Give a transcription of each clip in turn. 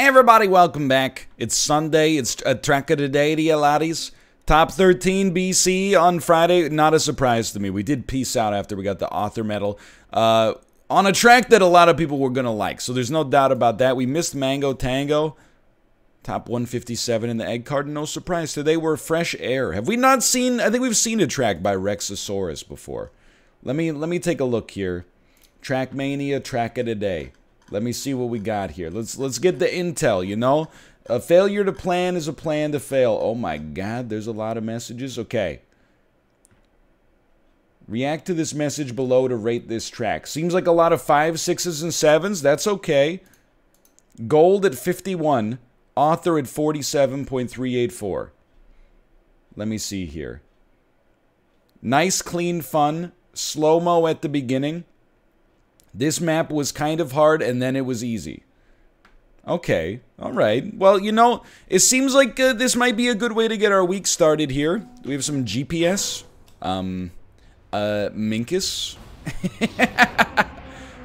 Everybody, welcome back. It's Sunday. It's a track of the day, laddies. Top 13 BC on Friday. Not a surprise to me. We did peace out after we got the author medal on a track that a lot of people were going to like. So there's no doubt about that. We missed Mango Tango. Top 157 in the egg card. No surprise. Today we're fresh air. Have we not seen... I think we've seen a track by Rexosaurus before. Let me take a look here. Trackmania, track of the day. Let me see what we got here. Let's get the intel, you know? A failure to plan is a plan to fail. Oh my god, there's a lot of messages. Okay. React to this message below to rate this track. Seems like a lot of 5s, 6s, and 7s. That's okay. Gold at 51. Author at 47.384. Let me see here. Nice, clean fun. Slow-mo at the beginning. This map was kind of hard, and then it was easy. Okay, alright. Well, you know, it seems like this might be a good way to get our week started here. We have some GPS. Minkus.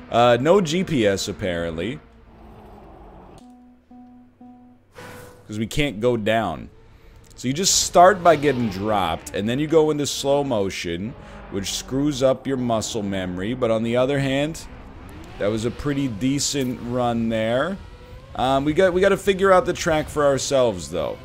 No GPS, apparently. Because we can't go down. So you just start by getting dropped, and then you go into slow motion, which screws up your muscle memory. But on the other hand... that was a pretty decent run there. We got to figure out the track for ourselves, though.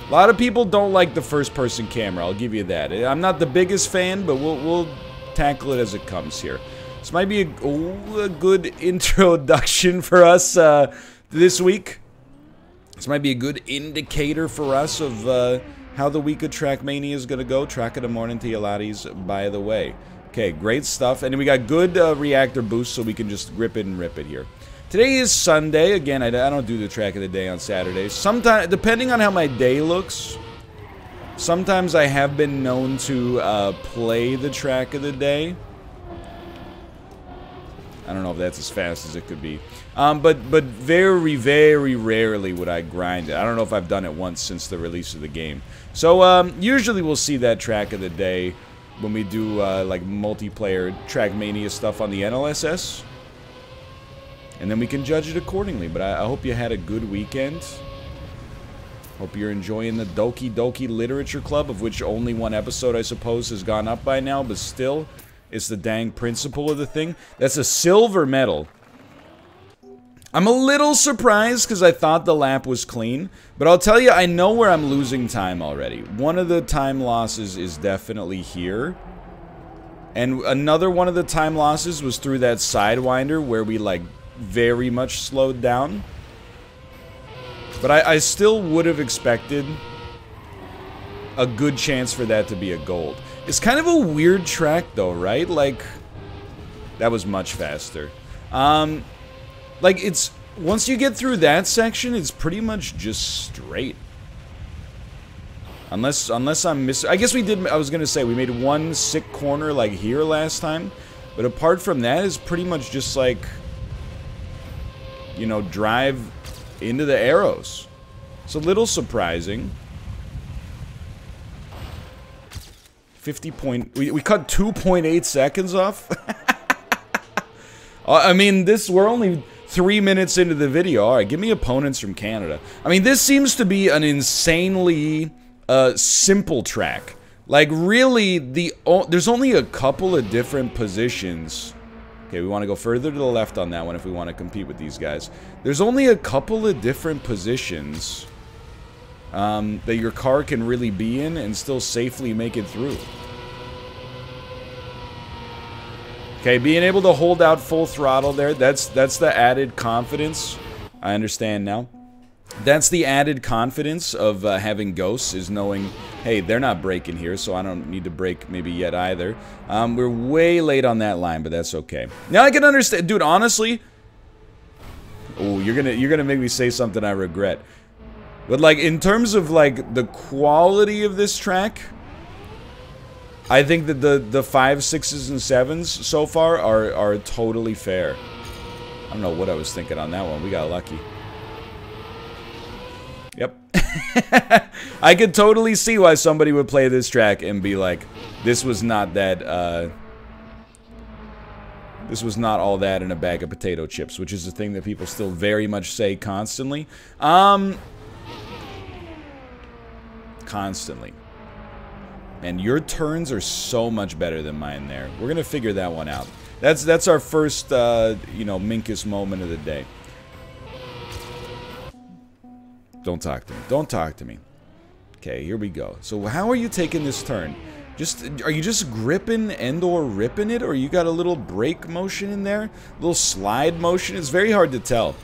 A lot of people don't like the first-person camera. I'll give you that. I'm not the biggest fan, but we'll tackle it as it comes here. This might be a good introduction for us this week. This might be a good indicator for us of how the week of Trackmania is going to go. Track of the morning to you laddies, by the way. Okay, great stuff. And we got good reactor boost, so we can just rip it and rip it here. Today is Sunday. Again, I don't do the track of the day on Saturdays. Sometimes, depending on how my day looks, sometimes I have been known to play the track of the day. I don't know if that's as fast as it could be. But very, very rarely would I grind it. I don't know if I've done it once since the release of the game. So, usually we'll see that track of the day when we do, like, multiplayer Trackmania stuff on the NLSS. And then we can judge it accordingly. But I hope you had a good weekend. Hope you're enjoying the Doki Doki Literature Club, of which only one episode, I suppose, has gone up by now. But still, it's the dang principle of the thing. That's a silver medal. I'm a little surprised because I thought the lap was clean, but I'll tell you, I know where I'm losing time already. One of the time losses is definitely here. And another one of the time losses was through that Sidewinder where we, like, very much slowed down. But I still would have expected a good chance for that to be a gold. It's kind of a weird track though, right? Like, that was much faster. Like, it's... once you get through that section, it's pretty much just straight. Unless I'm missing... I guess we did... I was gonna say, we made one sick corner, like, here last time. But apart from that, it's pretty much just, like... you know, drive into the arrows. It's a little surprising. 50 point... We cut 2.8 seconds off? I mean, we're only 3 minutes into the video. Alright, give me opponents from Canada. I mean, this seems to be an insanely simple track. Like, really, there's only a couple of different positions. Okay, we want to go further to the left on that one if we want to compete with these guys. There's only a couple of different positions that your car can really be in and still safely make it through. Okay, being able to hold out full throttle there, that's the added confidence. I understand now. That's the added confidence of having ghosts, is knowing, hey, they're not braking here, so I don't need to brake maybe yet either. We're way late on that line, but that's okay. Now I can understand, dude, honestly... oh, you're gonna make me say something I regret. But, like, in terms of, like, the quality of this track... I think that the 5s, 6s, and 7s so far are totally fair. I don't know what I was thinking on that one. We got lucky. Yep. I could totally see why somebody would play this track and be like, this was not that, This was not all that in a bag of potato chips, which is a thing that people still very much say constantly. Constantly. And your turns are so much better than mine there. We're gonna figure that one out. That's our first, you know, Minkus moment of the day. Don't talk to me. Don't talk to me. Okay, here we go. So how are you taking this turn? Are you just gripping and/or ripping it, or you got a little brake motion in there? A little slide motion? It's very hard to tell.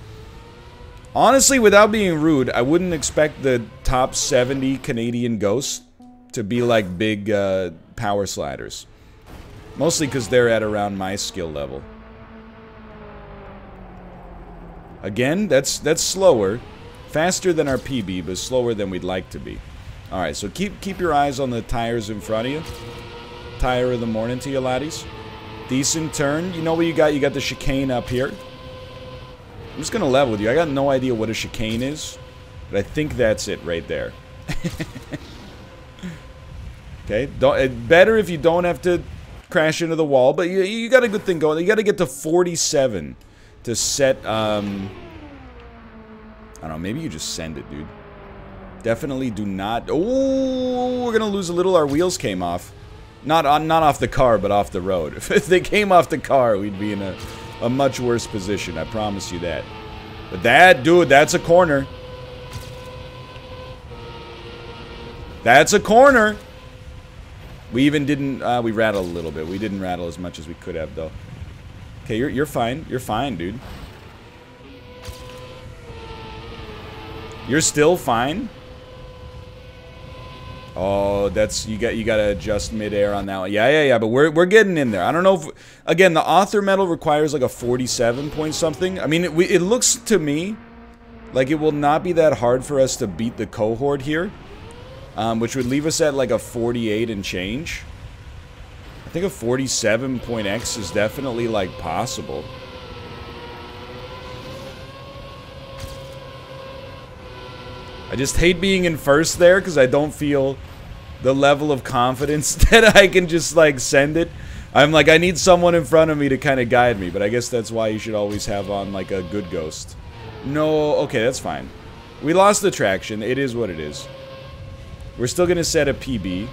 Honestly, without being rude, I wouldn't expect the top 70 Canadian ghosts to be like big power sliders. Mostly because they're at around my skill level. Again, that's slower. Faster than our PB, but slower than we'd like to be. Alright, so keep your eyes on the tires in front of you. Tire of the morning to you, laddies. Decent turn. You know what you got? You got the chicane up here. I'm just gonna level with you. I got no idea what a chicane is, but I think that's it right there. Okay, better if you don't have to crash into the wall, but you got a good thing going. You got to get to 47 to set, I don't know, maybe you just send it, dude. Definitely do not. Oh, we're gonna lose a little. Our wheels came off. Not off the car, but off the road. If they came off the car, we'd be in a much worse position. I promise you that. But that, dude, that's a corner. That's a corner. We even didn't. We rattled a little bit. We didn't rattle as much as we could have, though. Okay, you're fine. You're fine, dude. You're still fine. Oh, that's you gotta adjust midair on that one. Yeah. But we're getting in there. I don't know if again the author medal requires like a 47 point something. I mean, it looks to me like it will not be that hard for us to beat the cohort here, which would leave us at like a 48 and change. I think a 47 point X is definitely like possible. I just hate being in first there because I don't feel the level of confidence that I can just like send it. I'm like, I need someone in front of me to kind of guide me, but I guess that's why you should always have on like a good ghost. No, okay, that's fine. We lost the traction. It is what it is. We're still going to set a PB.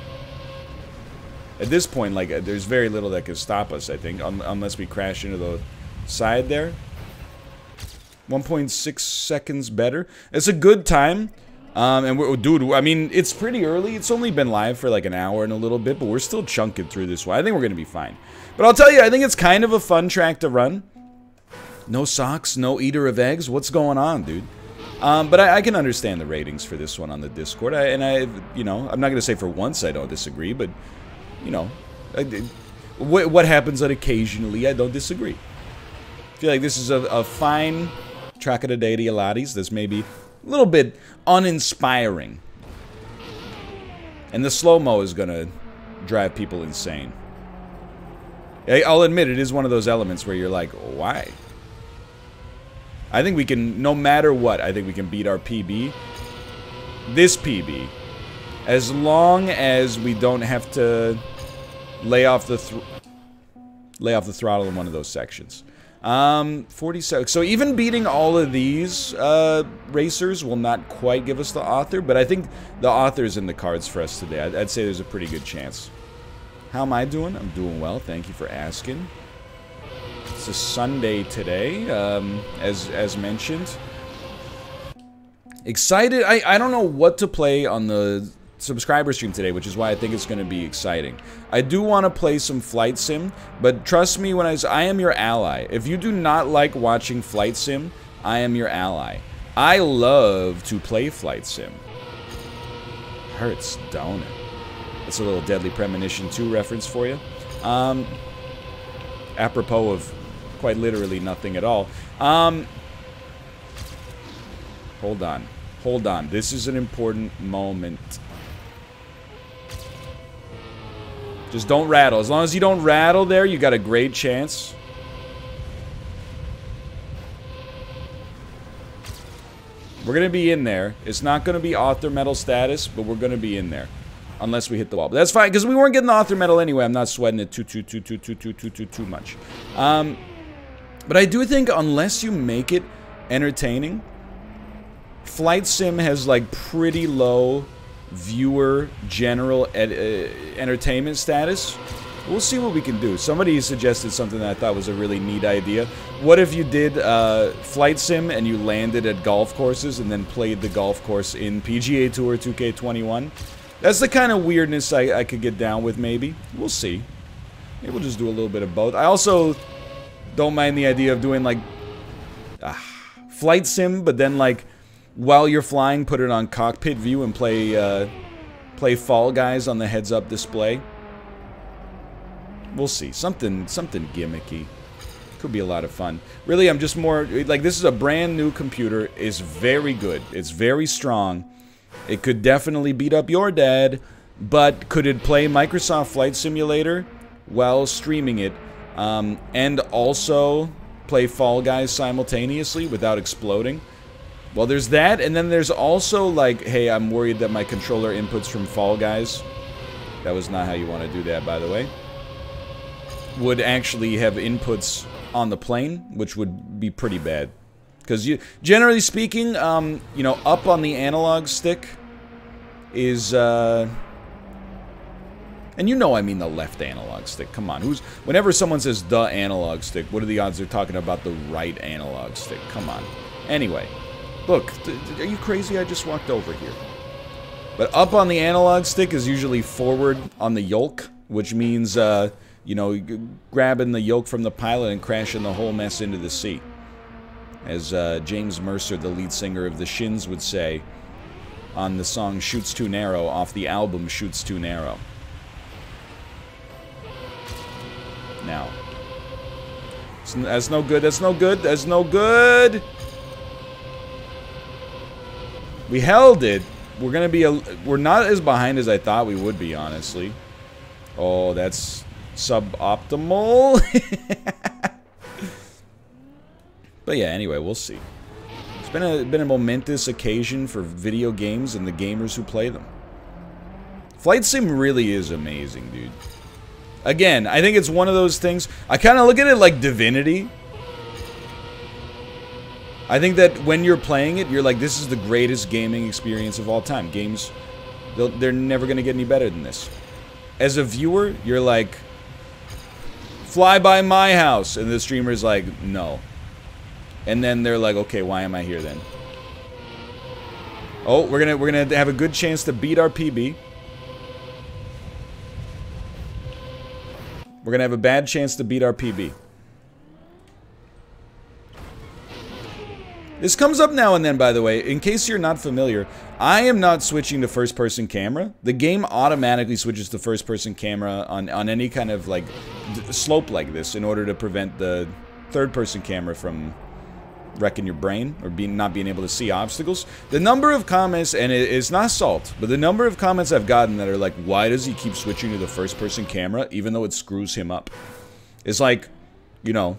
At this point, like, there's very little that can stop us, I think, unless we crash into the side there. 1.6 seconds better. It's a good time. And dude, I mean, it's pretty early. It's only been live for like an hour and a little bit, but we're still chunking through this one. I think we're going to be fine. But I'll tell you, I think it's kind of a fun track to run. No socks, no eater of eggs. What's going on, dude? But I can understand the ratings for this one on the Discord. You know, I'm not going to say for once I don't disagree, but, you know, what happens that occasionally I don't disagree. I feel like this is a fine track of the day to you laddies. That's maybe a little bit uninspiring. And the slow-mo is going to drive people insane. I'll admit, it is one of those elements where you're like, why? I think we can, no matter what, I think we can beat our PB. This PB. As long as we don't have to lay off the throttle in one of those sections. 47. So even beating all of these racers will not quite give us the author, but I think the author's in the cards for us today. I'd say there's a pretty good chance. How am I doing? I'm doing well. Thank you for asking. It's a Sunday today, as mentioned. Excited. I don't know what to play on the subscriber stream today, which is why I think it's going to be exciting. I do want to play some Flight Sim, but trust me when I am your ally. If you do not like watching Flight Sim, I am your ally. I love to play Flight Sim. Hurts, don't it? That's a little Deadly Premonition 2 reference for you. Apropos of quite literally nothing at all. Hold on. Hold on. This is an important moment. Just don't rattle. As long as you don't rattle there, you got a great chance. We're going to be in there. It's not going to be author medal status, but we're going to be in there. Unless we hit the wall. But that's fine, because we weren't getting the author medal anyway. I'm not sweating it too much. But I do think unless you make it entertaining, Flight Sim has like pretty low viewer general entertainment status. We'll see what we can do. Somebody suggested something that I thought was a really neat idea. What if you did Flight Sim and you landed at golf courses and then played the golf course in PGA Tour 2K21? That's the kind of weirdness I could get down with, maybe. We'll see. Maybe we'll just do a little bit of both. I also don't mind the idea of doing, like, Flight Sim, but then, like, while you're flying, put it on cockpit view and play Fall Guys on the heads-up display. We'll see. Something gimmicky. Could be a lot of fun. Really, I'm just more... Like, this is a brand new computer. It's very good. It's very strong. It could definitely beat up your dad. But could it play Microsoft Flight Simulator while streaming it? And also play Fall Guys simultaneously without exploding? Well, there's that. And then there's also, like, hey, I'm worried that my controller inputs from Fall Guys... That was not how you want to do that, by the way. Would actually have inputs on the plane, which would be pretty bad. Because you, generally speaking, you know, up on the analog stick is, and you know I mean the left analog stick. Come on, whenever someone says the analog stick, what are the odds they're talking about the right analog stick? Come on. Anyway, look, are you crazy? I just walked over here. But up on the analog stick is usually forward on the yoke, which means, you know, grabbing the yoke from the pilot and crashing the whole mess into the sea. As James Mercer, the lead singer of the Shins, would say on the song Shoots Too Narrow off the album Shoots Too Narrow. Now. That's no good, that's no good, that's no good! We held it. We're gonna be we're not as behind as I thought we would be, honestly. Oh, that's... suboptimal. But yeah, anyway, we'll see. It's been a momentous occasion for video games and the gamers who play them. Flight Sim really is amazing, dude. Again, I think it's one of those things. I kind of look at it like Divinity. I think that when you're playing it, you're like, this is the greatest gaming experience of all time. Games, they're never going to get any better than this. As a viewer, you're like, fly by my house, and the streamer's like, no. And then they're like, okay, why am I here then? Oh, we're gonna have a good chance to beat our PB. We're gonna have a bad chance to beat our PB. This comes up now and then, by the way. In case you're not familiar, I am not switching to first-person camera. The game automatically switches to first-person camera on any kind of, like, slope like this in order to prevent the third-person camera from wrecking your brain or not being able to see obstacles. The number of comments, and it's not salt, but the number of comments I've gotten that are like, why does he keep switching to the first-person camera even though it screws him up? It's like, you know...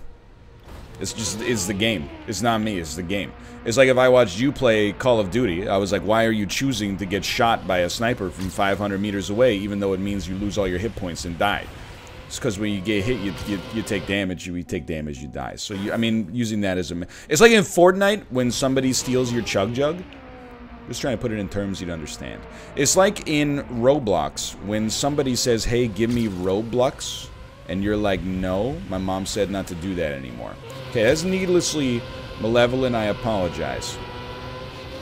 It's the game. It's not me, it's the game. It's like if I watched you play Call of Duty, I was like, why are you choosing to get shot by a sniper from 500 meters away, even though it means you lose all your hit points and die? It's because when you get hit, you take damage, you take damage, you die. So, I mean, using that as a... It's like in Fortnite, when somebody steals your Chug Jug. Just trying to put it in terms you'd understand. It's like in Roblox, when somebody says, hey, give me Roblox, and you're like, no, my mom said not to do that anymore. Okay, that's needlessly malevolent, I apologize.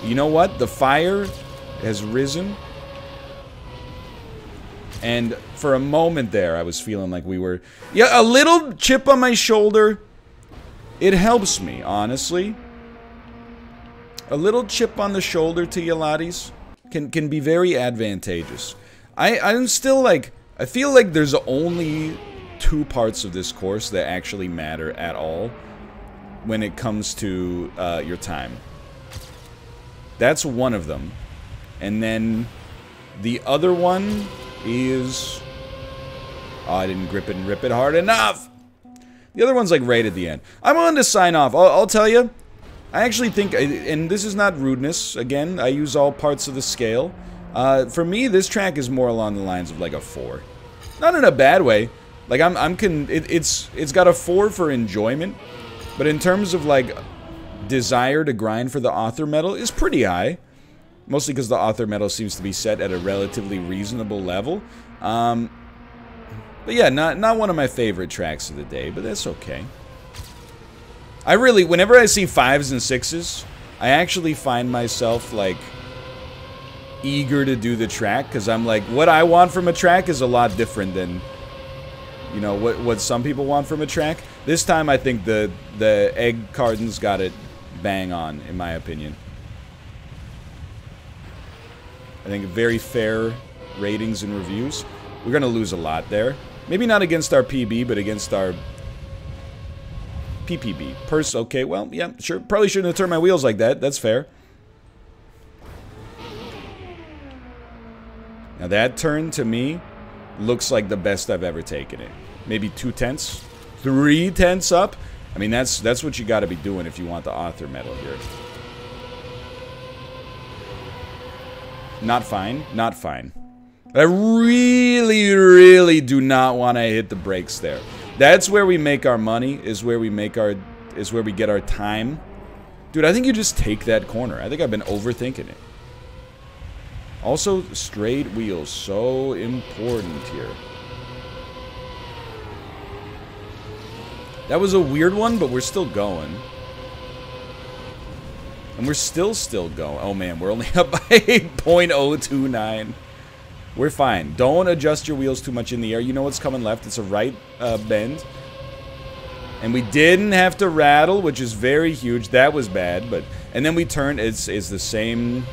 You know what? The fire has risen. And for a moment there, I was feeling like we were... Yeah, a little chip on my shoulder. It helps me, honestly. A little chip on the shoulder to you laddies can be very advantageous. I'm still like... I feel like there's only 2 parts of this course that actually matter at all when it comes to your time. That's one of them. And then the other one is... Oh, I didn't grip it and rip it hard enough! The other one's like right at the end. I'm willing to sign off. I'll tell you, I actually think, and this is not rudeness, again, I use all parts of the scale. For me, this track is more along the lines of like a 4. Not in a bad way. Like it's got a 4 for enjoyment, but in terms of like desire to grind for the author medal is pretty high. Mostly because the author medal seems to be set at a relatively reasonable level. But yeah, not one of my favorite tracks of the day, but that's okay. Whenever I see 5s and 6s, I actually find myself like eager to do the track, because I'm like, what I want from a track is a lot different than, you know, what some people want from a track. This time I think the egg cartons got it bang on, in my opinion. I think very fair ratings and reviews. We're going to lose a lot there. Maybe not against our PB, but against our PPB. Okay, well, yeah, sure. Probably shouldn't have turned my wheels like that. That's fair. Now that turn, to me, looks like the best I've ever taken it. Maybe 2 tenths? 3 tenths up? I mean, that's what you got to be doing if you want the author medal here. Not fine. Not fine. But I really, really do not want to hit the brakes there. That's where we make our money, is where we get our time. Dude, I think you just take that corner. I think I've been overthinking it. Also, straight wheels, so important here. That was a weird one, but we're still going. And we're still going. Oh man, we're only up by 0.029. We're fine. Don't adjust your wheels too much in the air. You know what's coming left. It's a right bend. And we didn't have to rattle, which is very huge. That was bad, but... And then we turned. It's the same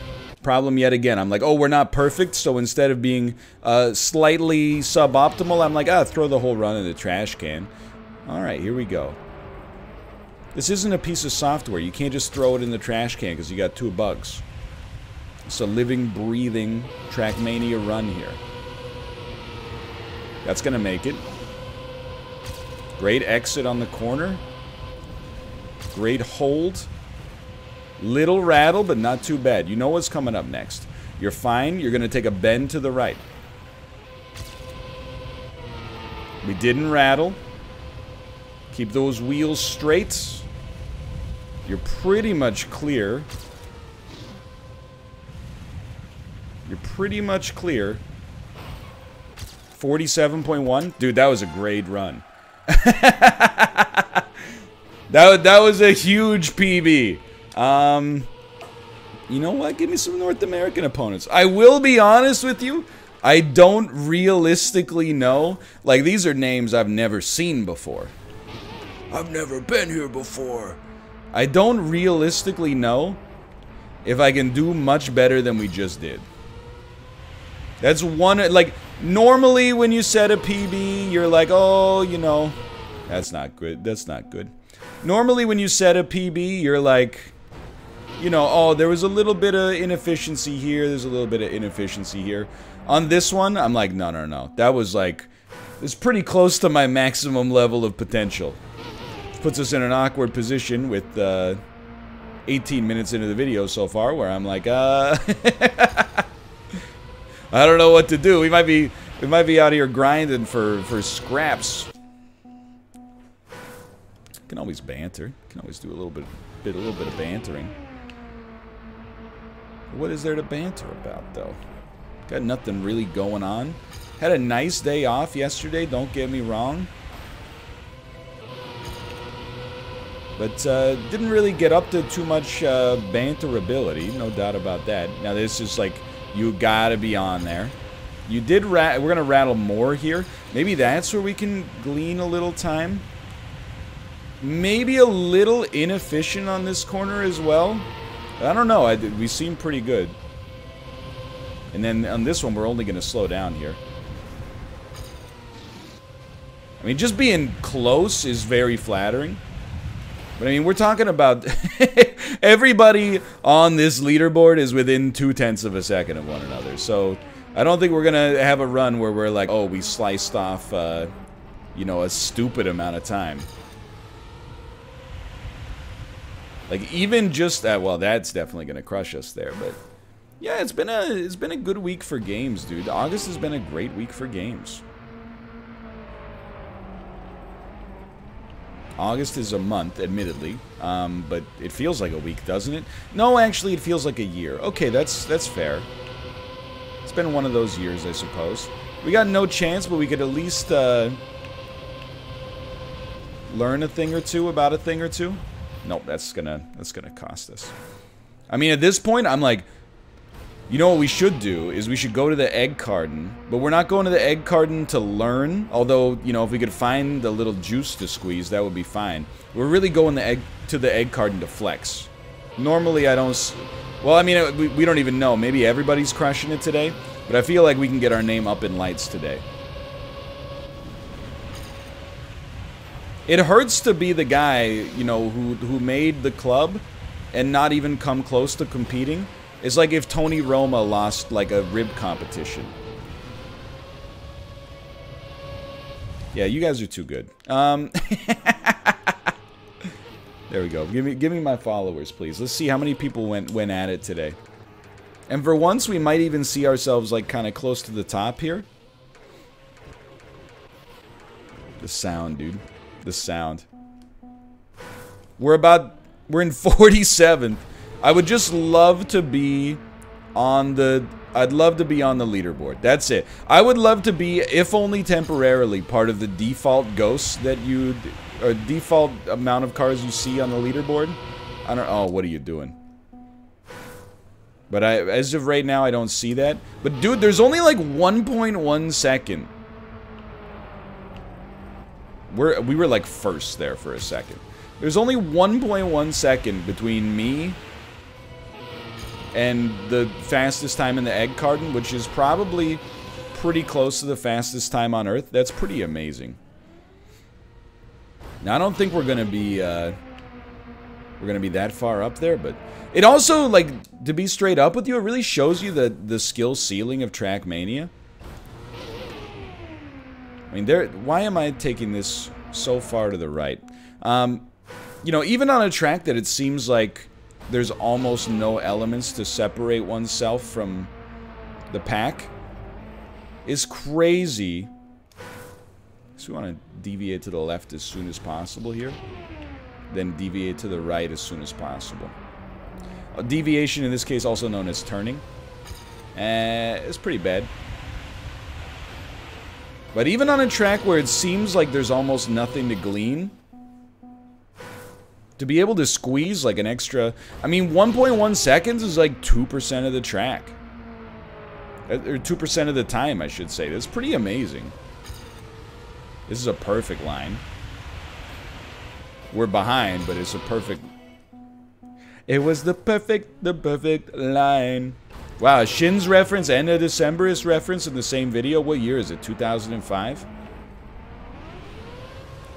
problem yet again. I'm like, oh, we're not perfect, so instead of being slightly suboptimal, I'm like, throw the whole run in the trash can. Alright, here we go. This isn't a piece of software. You can't just throw it in the trash can because you got 2 bugs. It's a living, breathing Trackmania run here. That's going to make it. Great exit on the corner. Great hold. Little rattle, but not too bad. You know what's coming up next. You're fine. You're going to take a bend to the right. We didn't rattle. Keep those wheels straight. You're pretty much clear. You're pretty much clear. 47.1. Dude, that was a great run. that was a huge PB. You know what? Give me some North American opponents. I will be honest with you. I don't realistically know. Like, these are names I've never seen before. I've never been here before. I don't realistically know if I can do much better than we just did. That's one, like, normally when you set a PB, you're like, oh, you know, that's not good. That's not good. Normally when you set a PB, you're like, you know, oh, there was a little bit of inefficiency here. There's a little bit of inefficiency here. On this one, I'm like, no, no, no. That was like, it's pretty close to my maximum level of potential. Puts us in an awkward position with 18 minutes into the video so far, where I'm like, I don't know what to do. We might be out here grinding for scraps. Can always banter. Can always do a little bit of bantering. What is there to banter about, though? Got nothing really going on. Had a nice day off yesterday. Don't get me wrong. But didn't really get up to too much banterability, no doubt about that. Now this is like, you gotta be on there. You did we're gonna rattle more here. Maybe that's where we can glean a little time. Maybe a little inefficient on this corner as well. I don't know. We seem pretty good. And then on this one, we're only gonna slow down here. I mean, just being close is very flattering. But I mean, we're talking about everybody on this leaderboard is within 0.2 of a second of one another. So I don't think we're gonna have a run where we're like, oh, we sliced off, you know, a stupid amount of time. Like even just that, well, that's definitely gonna crush us there. But Yeah, it's been a good week for games, dude. August has been a great week for games. August is a month, admittedly, but it feels like a week, doesn't it? No, actually, it feels like a year. Okay, that's fair. It's been one of those years, I suppose. We got no chance, but we could at least learn a thing or two about a thing or two. Nope, that's gonna cost us. I mean, at this point, I'm like, you know what we should do is we should go to the egg garden, but we're not going to the egg garden to learn. Although, you know, if we could find the little juice to squeeze, that would be fine. We're really going to the egg garden to flex. Normally, I don't. Well, I mean, we don't even know. Maybe everybody's crushing it today, but I feel like we can get our name up in lights today. It hurts to be the guy, you know, who made the club and not even come close to competing. It's like if Tony Roma lost, like, a rib competition. Yeah, you guys are too good. There we go. Give me my followers, please. Let's see how many people went at it today. And for once, we might even see ourselves, like, kind of close to the top here. The sound, dude. The sound. We're in 47th. I would just love to be on the... I'd love to be on the leaderboard. That's it. I would love to be, if only temporarily, part of the default ghosts that you... Or default amount of cars you see on the leaderboard. I don't... Oh, what are you doing? But as of right now, I don't see that. But dude, there's only like 1.1 second. We were like first there for a second. There's only 1.1 second between me and the fastest time in the egg garden, which is probably pretty close to the fastest time on Earth. That's pretty amazing. Now, I don't think we're gonna be that far up there, but it also, like, to be straight up with you, it really shows you the skill ceiling of Trackmania. I mean, why am I taking this so far to the right? You know, even on a track that it seems like there's almost no elements to separate oneself from the pack is crazy. So we want to deviate to the left as soon as possible here. Then deviate to the right as soon as possible. A deviation in this case also known as turning. It's pretty bad. But even on a track where it seems like there's almost nothing to glean, to be able to squeeze like an extra... I mean, 1.1 seconds is like 2% of the track. Or 2% of the time, I should say. That's pretty amazing. This is a perfect line. We're behind, but it's a perfect... It was the perfect line. Wow, a Shins reference and a Decemberist reference in the same video. What year is it? 2005?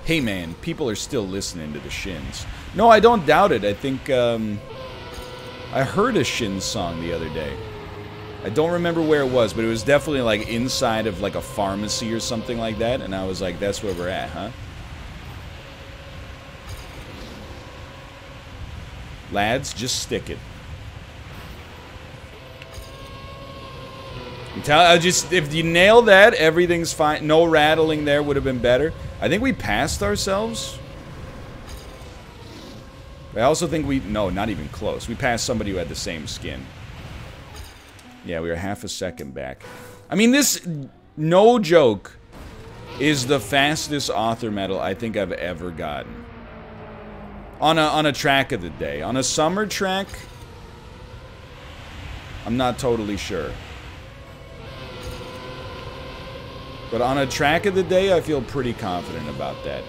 Hey man, people are still listening to the Shins. No, I don't doubt it. I think, I heard a Shins song the other day. I don't remember where it was, but it was definitely like inside of like a pharmacy or something like that, and I was like, that's where we're at, huh? Lads, just stick it. If you nail that, everything's fine. No rattling there would have been better. I think we passed ourselves. I also think no, not even close. We passed somebody who had the same skin. Yeah, we were half a second back. I mean, this, no joke, is the fastest author medal I think I've ever gotten. On a track of the day. On a summer track, I'm not totally sure. But on a track of the day, I feel pretty confident about that.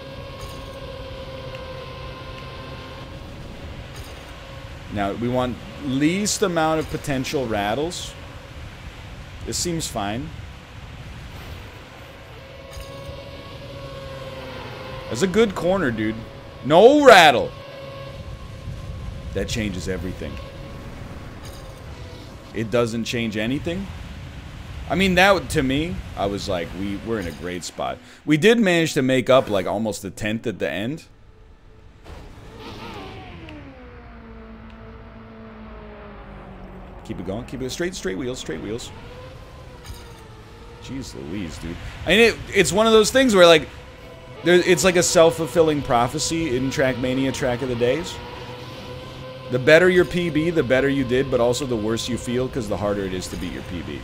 Now, we want least amount of potential rattles. This seems fine. That's a good corner, dude. No rattle! That changes everything. It doesn't change anything? I mean, that, to me, I was like, we're in a great spot. We did manage to make up, like, almost a 10th at the end. Keep it going. Keep it straight wheels, straight wheels. Jeez Louise, dude. I mean, it's one of those things where, like, it's like a self-fulfilling prophecy in Trackmania Track of the Days. The better your PB, the better you did, but also the worse you feel because the harder it is to beat your PB.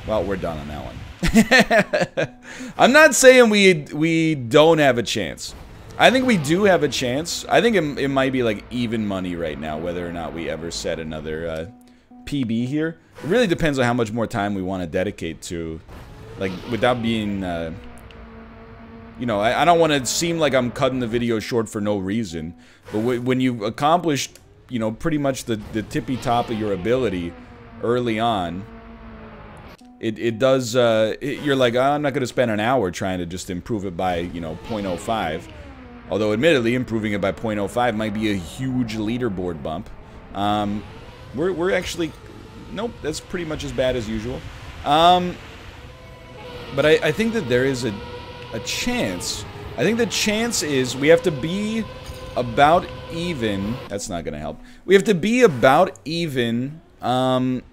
Well, we're done on that one. I'm not saying we don't have a chance. I think we do have a chance. I think it might be like even money right now, whether or not we ever set another PB here. It really depends on how much more time we want to dedicate to, like, without being, you know, I don't want to seem like I'm cutting the video short for no reason. But when you've accomplished, you know, pretty much the tippy top of your ability early on, it does, you're like, oh, I'm not going to spend an hour trying to just improve it by, you know, 0.05. Although, admittedly, improving it by 0.05 might be a huge leaderboard bump. We're actually... Nope, that's pretty much as bad as usual. But I think that there is a chance. I think the chance is we have to be about even... That's not going to help. We have to be about even when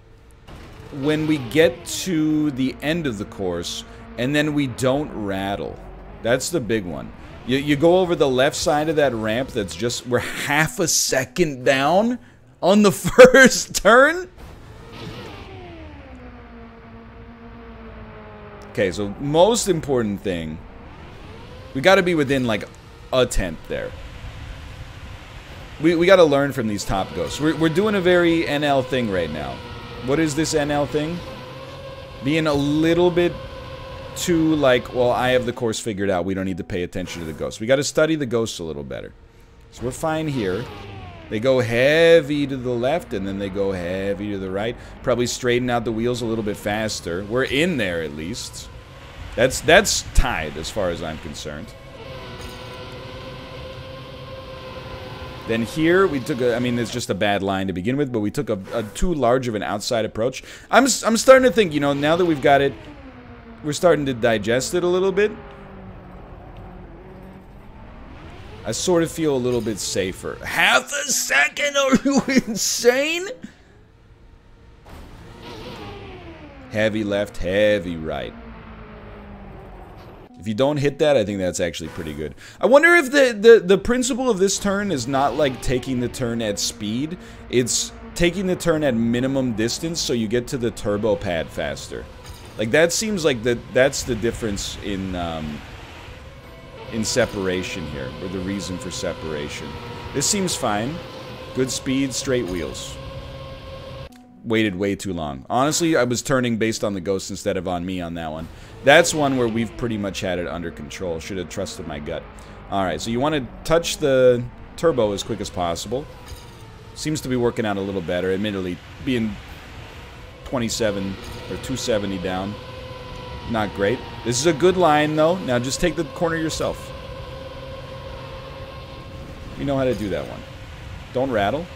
we get to the end of the course, and then we don't rattle. That's the big one. You go over the left side of that ramp that's just... We're half a second down on the first turn? Okay, so most important thing... We gotta be within, like, a tenth there. We gotta learn from these top ghosts. We're doing a very NL thing right now. What is this NL thing? Being a little bit too, like, well, I have the course figured out. We don't need to pay attention to the ghosts. We gotta study the ghosts a little better. So we're fine here. They go heavy to the left, and then they go heavy to the right. Probably straighten out the wheels a little bit faster. We're in there, at least. That's tied, as far as I'm concerned. Then here, we took a... I mean, it's just a bad line to begin with, but we took a too large of an outside approach. I'm starting to think, you know, now that we've got it, we're starting to digest it a little bit. I sort of feel a little bit safer. Half a second? Are you insane? Heavy left, heavy right. If you don't hit that, I think that's actually pretty good. I wonder if the principle of this turn is not like taking the turn at speed. It's taking the turn at minimum distance so you get to the turbo pad faster. Like, that seems like that's the difference in separation here, or the reason for separation. This seems fine. Good speed, straight wheels. Waited way too long. Honestly, I was turning based on the ghost instead of on me on that one. That's one where we've pretty much had it under control. Should have trusted my gut. Alright, so you want to touch the turbo as quick as possible. Seems to be working out a little better. Admittedly, being 27 or 270 down, not great. This is a good line, though. Now just take the corner yourself. You know how to do that one. Don't rattle.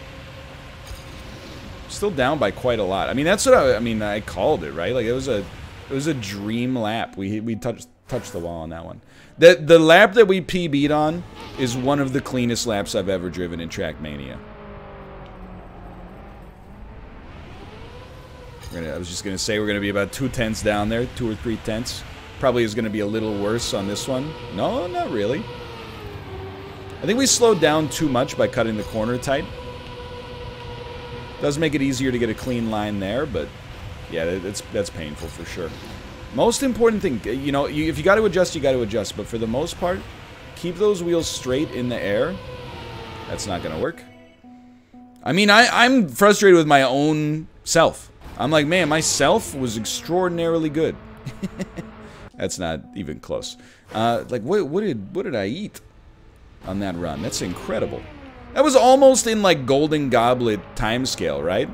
Still down by quite a lot. I mean, that's what I called it, right? Like, it was a dream lap. We touched the wall on that one. The lap that we PB'd on is one of the cleanest laps I've ever driven in Trackmania. I was just gonna say we're gonna be about 2 tenths down there, 2 or 3 tenths. Probably is gonna be a little worse on this one. No, not really. I think we slowed down too much by cutting the corner tight. Does make it easier to get a clean line there, but yeah, that's painful for sure. Most important thing, you know, if you got to adjust, you got to adjust. But for the most part, keep those wheels straight in the air. That's not gonna work. I mean, I'm frustrated with my own self. I'm like, man, my self was extraordinarily good. That's not even close. Like, what did I eat on that run? That's incredible. That was almost in, like, Golden Goblet timescale, right?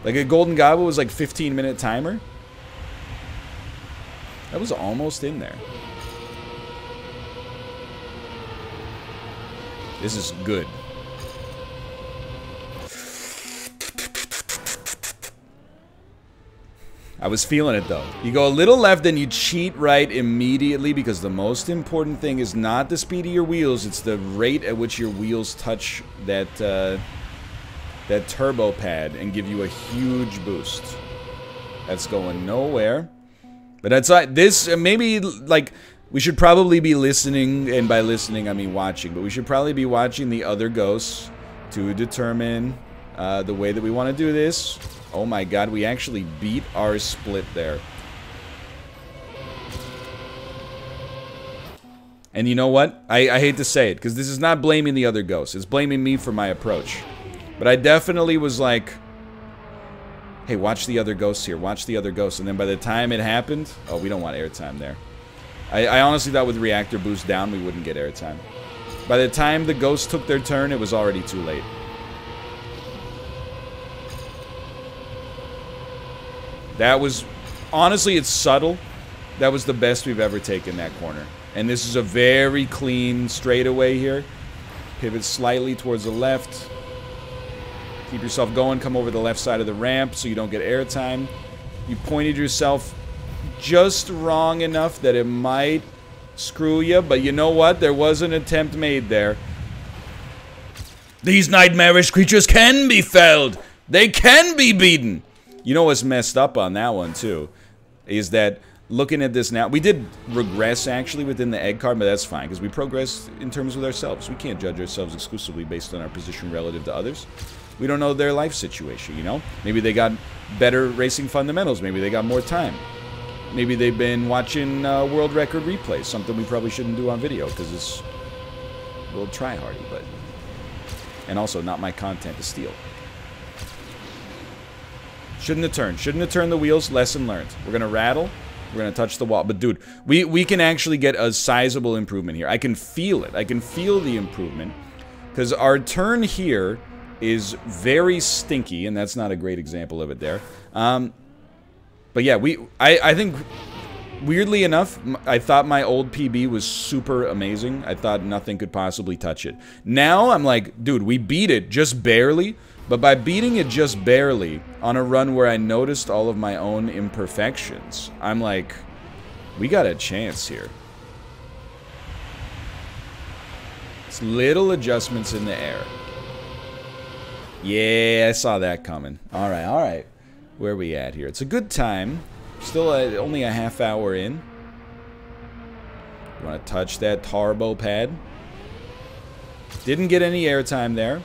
Like, a Golden Goblet was, like, 15-minute timer. That was almost in there. This is good. I was feeling it, though. You go a little left, then you cheat right immediately, because the most important thing is not the speed of your wheels. It's the rate at which your wheels touch that, that turbo pad and give you a huge boost. That's going nowhere. But that's like, this, maybe, like, we should probably be listening, and by listening, I mean watching, but we should probably be watching the other ghosts to determine the way that we want to do this. Oh my god, we actually beat our split there. And you know what? I hate to say it, because this is not blaming the other ghosts. It's blaming me for my approach. But I definitely was like, hey, watch the other ghosts here. Watch the other ghosts. And then by the time it happened... Oh, we don't want airtime there. I honestly thought with reactor boost down, we wouldn't get airtime. By the time the ghosts took their turn, it was already too late. That was... Honestly, it's subtle. That was the best we've ever taken that corner. And this is a very clean straightaway here. Pivot slightly towards the left. Keep yourself going. Come over the left side of the ramp so you don't get airtime. You pointed yourself just wrong enough that it might screw you. But you know what? There was an attempt made there. These nightmarish creatures can be felled. They can be beaten. You know what's messed up on that one, too, is that looking at this now, we did regress, actually, within the egg card, but that's fine, because we progressed in terms with ourselves. We can't judge ourselves exclusively based on our position relative to others. We don't know their life situation, you know? Maybe they got better racing fundamentals. Maybe they got more time. Maybe they've been watching world record replays, something we probably shouldn't do on video, because it's a little try-hardy, but... And also, not my content to steal. Shouldn't have turned. Shouldn't have turned the wheels. Lesson learned. We're going to rattle. We're going to touch the wall. But, dude, we can actually get a sizable improvement here. I can feel it. I can feel the improvement. Because our turn here is very stinky, and that's not a great example of it there. But, yeah, I think, weirdly enough, I thought my old PB was super amazing. I thought nothing could possibly touch it. Now, I'm like, dude, we beat it just barely. But by beating it just barely, on a run where I noticed all of my own imperfections, I'm like, we got a chance here. It's little adjustments in the air. Yeah, I saw that coming. Alright, alright. Where are we at here? It's a good time. Still only a half hour in. You want to touch that turbo pad? Didn't get any airtime there.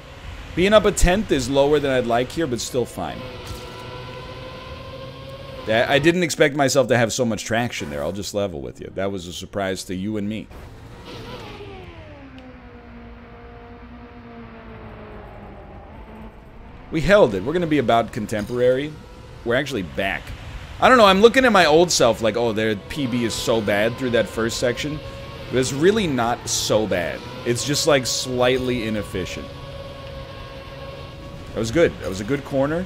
Being up a 10th is lower than I'd like here, but still fine. I didn't expect myself to have so much traction there. I'll just level with you. That was a surprise to you and me. We held it. We're going to be about contemporary. We're actually back. I don't know. I'm looking at my old self like, oh, their PB is so bad through that first section. But it's really not so bad. It's just like slightly inefficient. That was good. That was a good corner.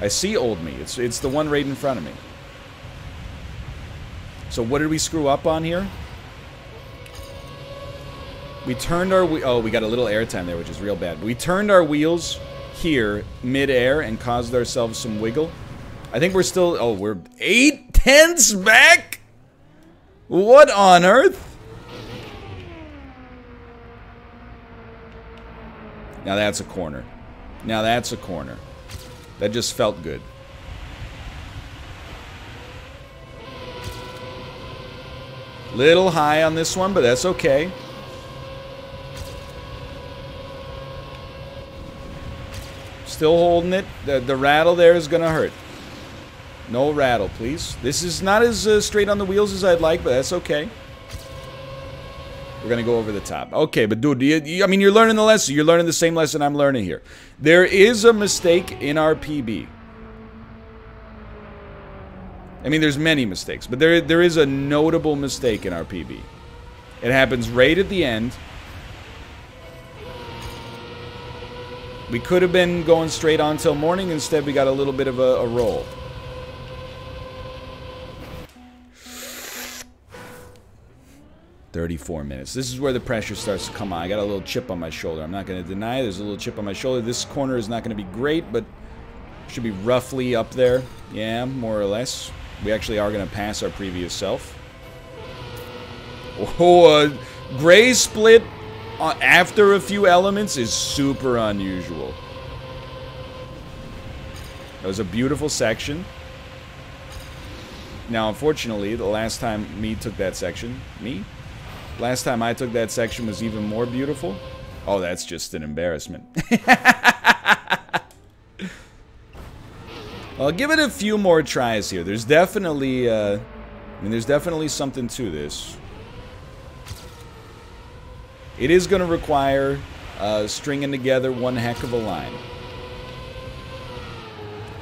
I see old me. It's the one right in front of me. So what did we screw up on here? We turned our... Oh, we got a little airtime there, which is real bad. But we turned our wheels here mid-air and caused ourselves some wiggle. I think we're still... Oh, we're 8/10 back? What on earth? Now that's a corner. Now that's a corner. That just felt good. Little high on this one, but that's okay. Still holding it. The rattle there is gonna hurt. No rattle, please. This is not as straight on the wheels as I'd like, but that's okay. We're going to go over the top. Okay, but dude, I mean, you're learning the lesson. You're learning the same lesson I'm learning here. There is a mistake in our PB. I mean, there's many mistakes, but there is a notable mistake in our PB. It happens right at the end. We could have been going straight on till morning. Instead, we got a little bit of a roll. $34 minutes. This is where the pressure starts to come on. I got a little chip on my shoulder. I'm not going to deny there's a little chip on my shoulder. This corner is not going to be great, but Should be roughly up there. Yeah, more or less. We actually are going to pass our previous self. Oh, a gray split after a few elements is super unusual. That was a beautiful section. Now, unfortunately, the last time last time I took that section was even more beautiful. Oh, that's just an embarrassment. I'll give it a few more tries here. There's definitely, there's definitely something to this. It is going to require stringing together one heck of a line.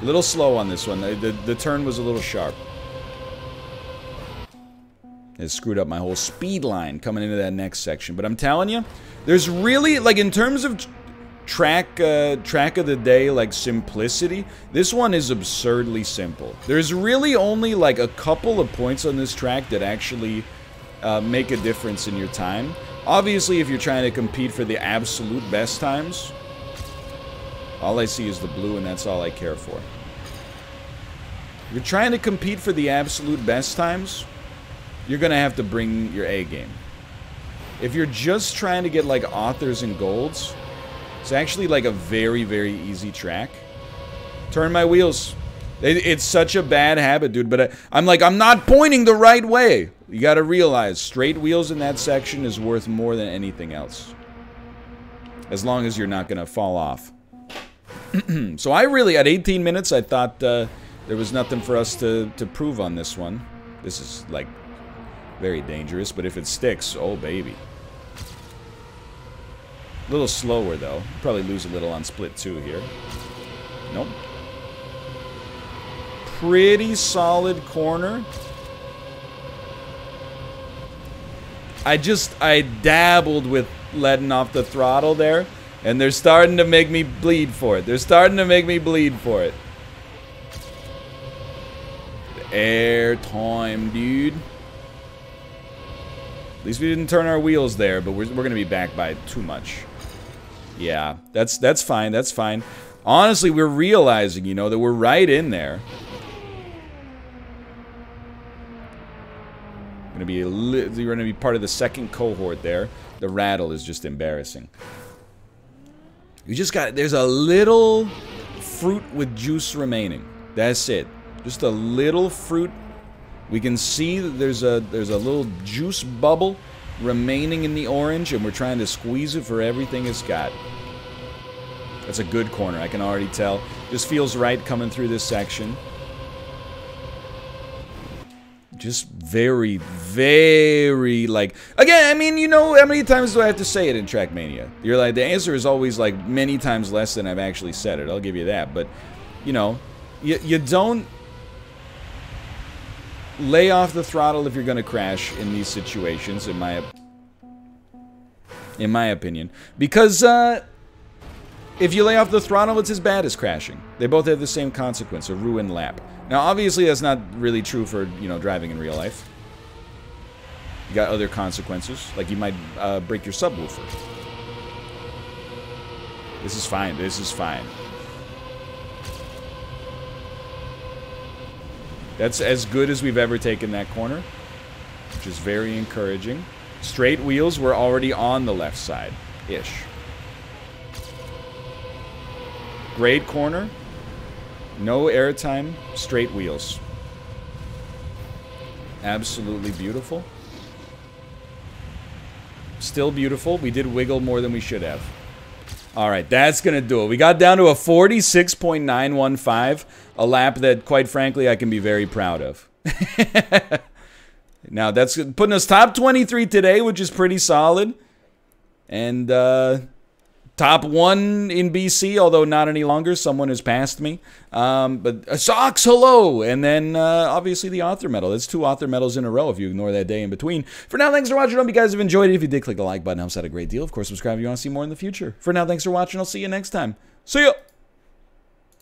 A little slow on this one. The turn was a little sharp. It screwed up my whole speed line coming into that next section. But I'm telling you, there's really, like, in terms of track of the day, like, simplicity, this one is absurdly simple. There's really only, like, a couple of points on this track that actually make a difference in your time. Obviously, if you're trying to compete for the absolute best times, all I see is the blue, and that's all I care for. If you're trying to compete for the absolute best times, you're going to have to bring your A game. If you're just trying to get, like, authors and golds, it's actually, like, a very, very easy track. Turn my wheels. It's such a bad habit, dude, but I'm like, I'm not pointing the right way. You got to realize, straight wheels in that section is worth more than anything else. As long as you're not going to fall off. So I really, at 18 minutes, I thought there was nothing for us to prove on this one. This is, like, very dangerous, but if it sticks, oh baby. A little slower though. Probably lose a little on split 2 here. Nope. Pretty solid corner. I dabbled with letting off the throttle there, and they're starting to make me bleed for it. They're starting to make me bleed for it. Air time, dude. At least we didn't turn our wheels there, but we're going to be back by too much. Yeah, that's fine, that's fine. Honestly, we're realizing, you know, that we're right in there. You're going to be part of the second cohort there. The rattle is just embarrassing. You just got, there's a little fruit with juice remaining. That's it. Just a little fruit. We can see that there's a little juice bubble remaining in the orange, and we're trying to squeeze it for everything it's got. That's a good corner, I can already tell. Just feels right coming through this section. Just very, very, like... Again, I mean, you know, how many times do I have to say it in Trackmania? You're like, the answer is always, like, many times less than I've actually said it. I'll give you that. But, you know, you don't lay off the throttle if you're going to crash in these situations, in my opinion. Because, if you lay off the throttle, it's as bad as crashing. They both have the same consequence, a ruined lap. Now, obviously, that's not really true for, you know, driving in real life. You got other consequences, like you might break your subwoofer. This is fine. This is fine. That's as good as we've ever taken that corner, which is very encouraging. Straight wheels, we're already on the left side-ish. Great corner. No airtime. Straight wheels. Absolutely beautiful. Still beautiful. We did wiggle more than we should have. Alright, that's going to do it. We got down to a 46.915. A lap that, quite frankly, I can be very proud of. Now, that's putting us top 23 today, which is pretty solid. And, top 1 in BC, although not any longer. Someone has passed me. But Socks, hello! And then, obviously, the author medal. That's 2 author medals in a row if you ignore that day in between. For now, thanks for watching. I hope you guys have enjoyed it. If you did, click the like button. It helps out a great deal. Of course, subscribe if you want to see more in the future. For now, thanks for watching. I'll see you next time. See ya!